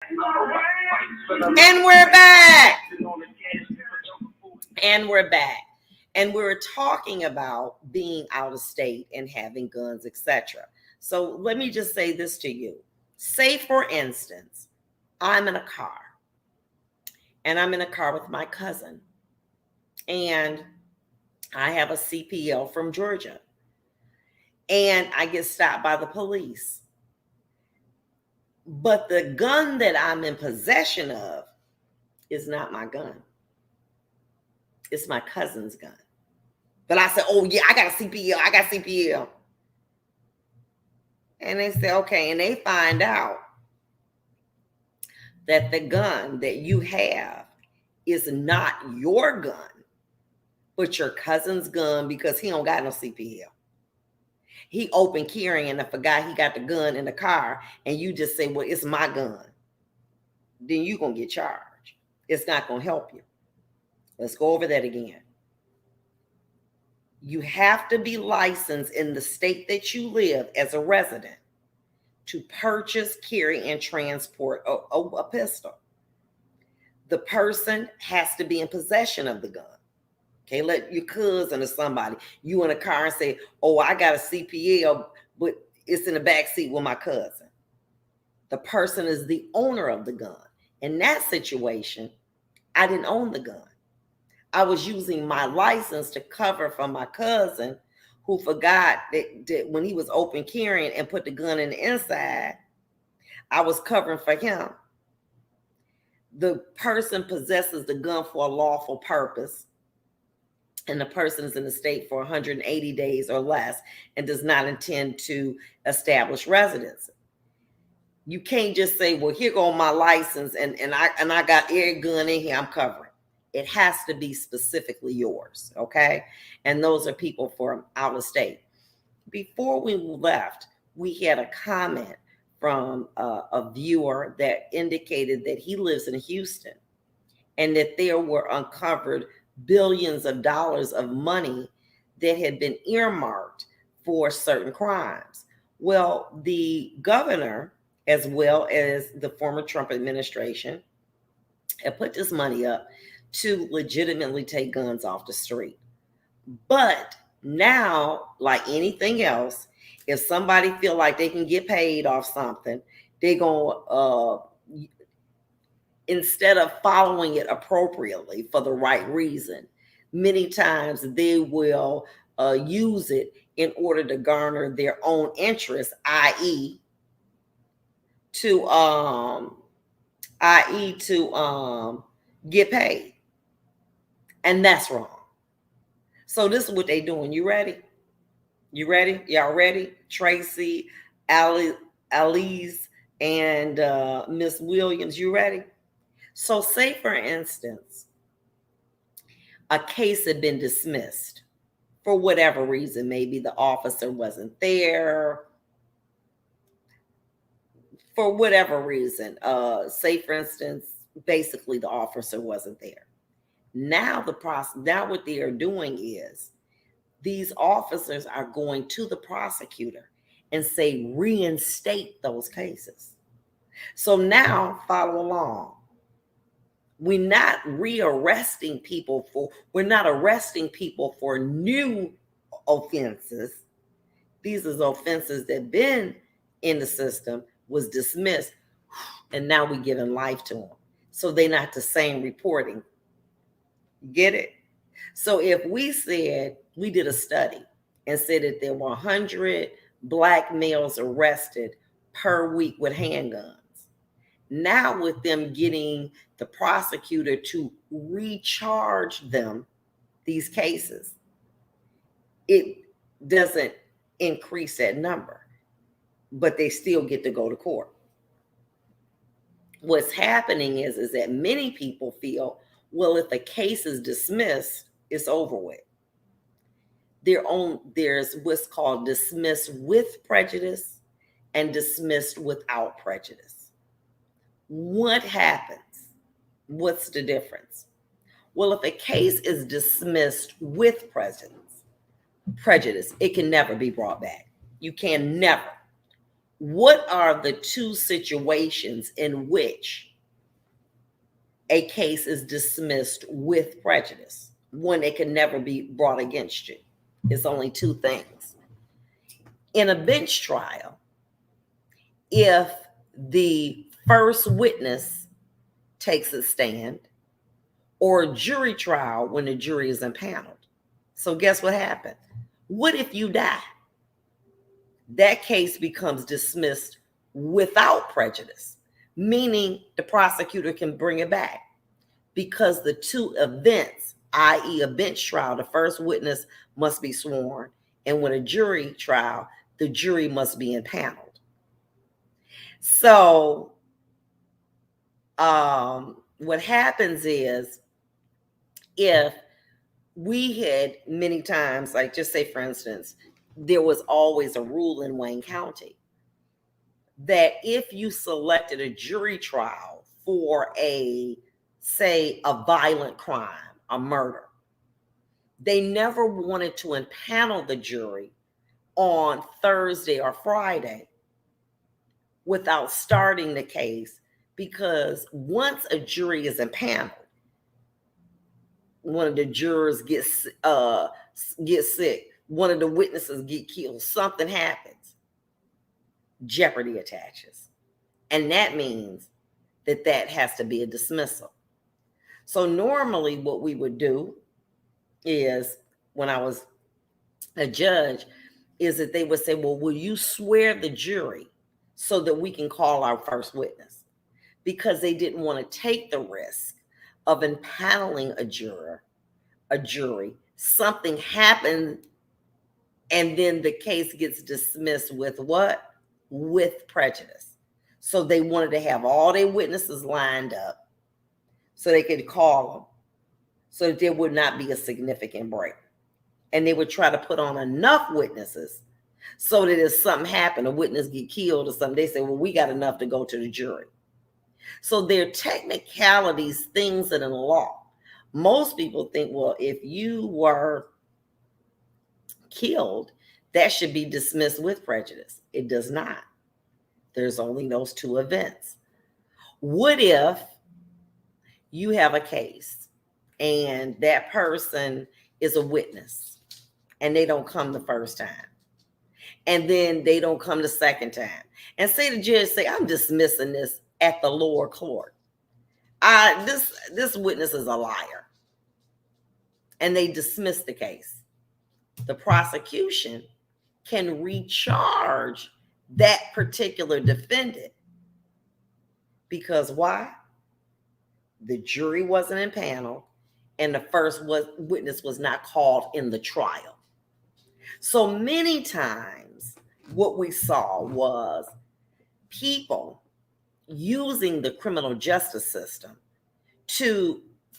And we're back. And we're back. And we're talking about being out of state and having guns, etc. So let me just say this to you. Say, for instance, I'm in a car and I'm in a car with my cousin, and I have a CPL from Georgia, and I get stopped by the police. But the gun that I'm in possession of is not my gun. It's my cousin's gun. But I said, oh, yeah, I got a CPL. I got CPL. And they say, okay. And they find out that the gun that you have is not your gun, but your cousin's gun, because he don't got no CPL. He open carrying and forgot he got the gun in the car, and you just say, well, it's my gun. Then you're going to get charged. It's not going to help you. Let's go over that again. You have to be licensed in the state that you live as a resident to purchase, carry, and transport a pistol. The person has to be in possession of the gun. Okay, let your cousin or somebody, you in a car and say, oh, I got a CPL, but it's in the back seat with my cousin. The person is the owner of the gun. In that situation, I didn't own the gun. I was using my license to cover for my cousin, who forgot that when he was open carrying and put the gun in the inside, I was covering for him. The person possesses the gun for a lawful purpose, and the person is in the state for 180 days or less and does not intend to establish residency. You can't just say, well, here go my license and I got every gun in here I'm covering. It has to be specifically yours, okay? And those are people from out of state. Before we left, we had a comment from a viewer that indicated that he lives in Houston and that there were uncovered billions of dollars of money that had been earmarked for certain crimes. Well, the governor, as well as the former Trump administration, had put this money up to legitimately take guns off the street. But now, like anything else, if somebody feel like they can get paid off something, they're going instead of following it appropriately for the right reason, many times they will use it in order to garner their own interest, i.e. to get paid. And that's wrong. So this is what they're doing. You ready? You ready? Y'all ready? Tracy, Alice, and Miss Williams, you ready? So say, for instance, a case had been dismissed for whatever reason. Maybe the officer wasn't there. For whatever reason. Say, for instance, basically the officer wasn't there. Now what they are doing is these officers are going to the prosecutor and say, reinstate those cases. So now follow along. We're not arresting people for new offenses. These are offenses that have been in the system, was dismissed, and now we're giving life to them. So they're not the same reporting. Get it? So if we did a study and said that there were 100 black males arrested per week with handguns, now with them getting the prosecutor to recharge them these cases, it doesn't increase that number, but they still get to go to court. What's happening is that many people feel, well, if a case is dismissed, it's over with. There's what's called dismissed with prejudice and dismissed without prejudice. What happens? What's the difference? Well, if a case is dismissed with prejudice, it can never be brought back. You can never. what are the two situations in which a case is dismissed with prejudice when it can never be brought against you? It's only two things. In a bench trial, if the first witness takes a stand, or a jury trial when the jury is impaneled. So guess what happened? What if you die? That case becomes dismissed without prejudice, meaning the prosecutor can bring it back, because the two events, i.e. a bench trial, the first witness must be sworn, and when a jury trial, the jury must be impaneled. So what happens is, if we had many times, like just say for instance, there was always a rule in Wayne County that if you selected a jury trial for say a violent crime, a murder, they never wanted to impanel the jury on Thursday or Friday without starting the case, because once a jury is impaneled, one of the jurors gets sick, one of the witnesses get killed, something happens, jeopardy attaches. And that means that has to be a dismissal. So normally what we would do is, when I was a judge, is that they would say, well, will you swear the jury so that we can call our first witness? Because they didn't want to take the risk of impaneling a jury, something happened, and then the case gets dismissed with what? With prejudice. So they wanted to have all their witnesses lined up so they could call them, so that there would not be a significant break. And they would try to put on enough witnesses so that if something happened, a witness get killed or something, they say, well, we got enough to go to the jury. So there are technicalities, things in the law. Most people think, well, if you were killed, that should be dismissed with prejudice. It does not. There's only those two events. What if you have a case and that person is a witness and they don't come the first time, and then they don't come the second time, and say the judge say, I'm dismissing this at the lower court. This witness is a liar. And they dismiss the case. The prosecution can recharge that particular defendant. Because why? The jury wasn't impaneled, and the first witness was not called in the trial. So many times what we saw was people using the criminal justice system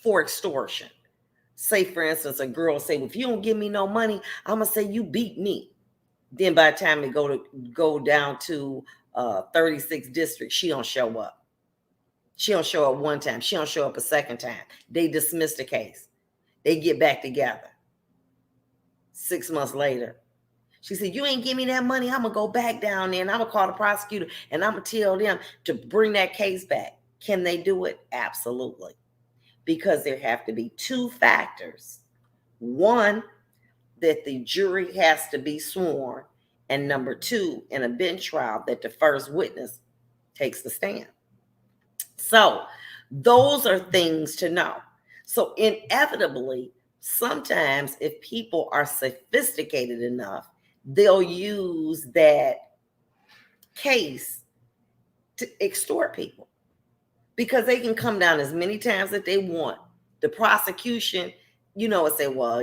for extortion. Say, for instance, a girl say, well, if you don't give me no money, I'm going to say you beat me. Then by the time they go down to 36th district, she don't show up. She don't show up one time. She don't show up a second time. They dismiss the case. They get back together. 6 months later, she said, you ain't give me that money. I'm going to go back down there and I'm going to call the prosecutor and I'm going to tell them to bring that case back. Can they do it? Absolutely. Because there have to be two factors. One, that the jury has to be sworn. And number two, in a bench trial, that the first witness takes the stand. So those are things to know. So inevitably, sometimes if people are sophisticated enough, they'll use that case to extort people, because they can come down as many times as they want. The prosecution, will say, well,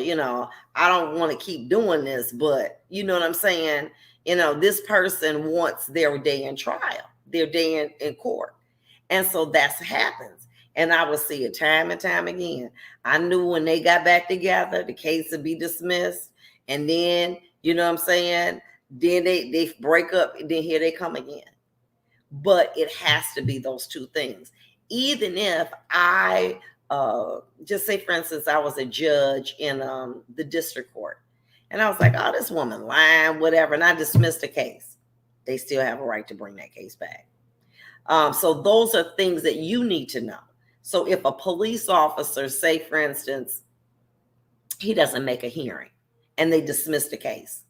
I don't want to keep doing this, but you know what I'm saying? This person wants their day in trial, their day in court. And so that's what happens. And I would see it time and time again. I knew when they got back together, the case would be dismissed. And then, you know what I'm saying? Then they break up, and then here they come again. But it has to be those two things. Even if I, just say, for instance, I was a judge in the district court. And I was like, oh, this woman lying, whatever. And I dismissed the case. they still have a right to bring that case back. So those are things that you need to know. So if a police officer, say for instance, he doesn't make a hearing and they dismiss the case,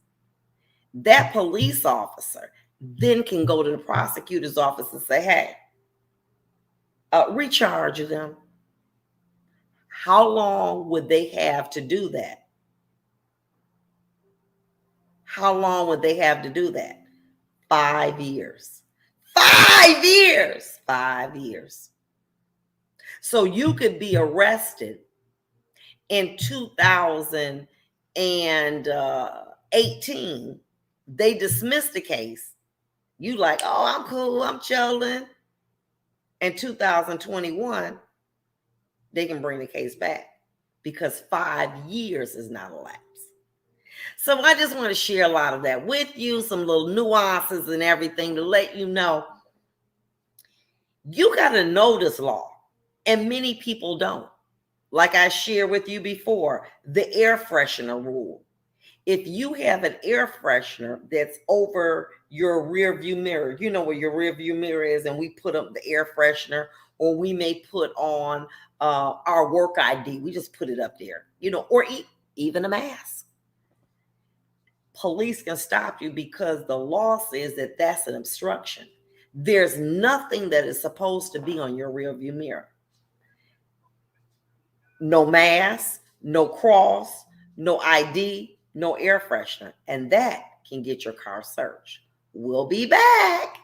that police officer then can go to the prosecutor's office and say, hey, recharge them. How long would they have to do that? How long would they have to do that? 5 years. 5 years. 5 years. So you could be arrested in 2018. They dismissed the case. You like, oh, I'm cool, I'm chilling. In 2021, they can bring the case back because 5 years is not elapsed. So I just want to share a lot of that with you, some little nuances and everything to let you know you got to know this law, and many people don't. Like I shared with you before, the air freshener rule. If you have an air freshener that's over your rear view mirror, you know where your rear view mirror is, and we put up the air freshener, or we may put on our work ID. We just put it up there, or even a mask. Police can stop you because the law says that that's an obstruction. There's nothing that is supposed to be on your rear view mirror. No mask, no cross, no ID, no air freshener. And that can get your car searched. We'll be back.